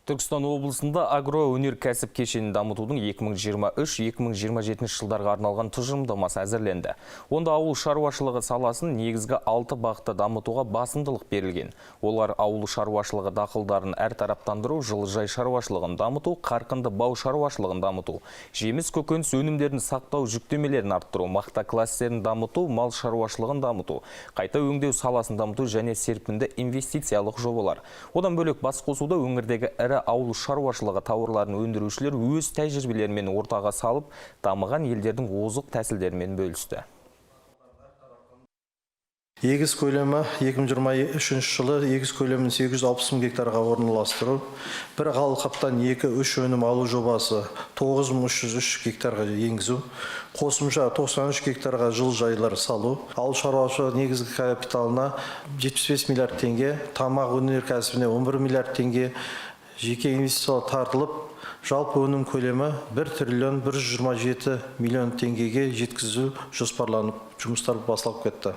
Түркістан облысында агроөнеркәсіп кешенін дамытудың 2023-2027 жылдарға арналған тұжырымдамасы әзірленді. Онда ауыл шаруашылығы саласын негізгі 6 бағытта дамытуға басымдылық берілген. Олар ауыл шаруашылығы дақылдарын әртараптандыру, жылыжай шаруашылығын дамыту, қарқынды бау шаруашылығын дамыту, жеміс көкөніс өнімдерін сақтау жүктемелерін арттыру, мақта кластерін дамыту, мал шаруашылығын дамыту, қайта өңдеу саласын дамыту және серпінді инвестициялық жобалар. Одан бөлек басқосуда өңірдегі ірі ауыл шаруашылығы тауарларын өндірушілер өз тәжірибелерімен ортаға салып, дамыған елдердің озық тәсілдерімен бөлісті. Егіс көлемі 2023 жылы егіс көлемін 860 мың гектарға орналастыру, бір алқаптан 2-3 өнім алу жобасы 9303 гектарға енгізу, қосымша 93 гектарға жылыжайлар салу, ауыл шаруашылығы негізгі капиталына 75 миллиард теңге, тамақ өнеркәсібіне 11 миллиард теңге жеке инвестициялар тартылып, жалпы өнім көлемі 1 триллион 127 миллион теңгеге жеткізу жоспарланып, жұмыстар басталып кетті.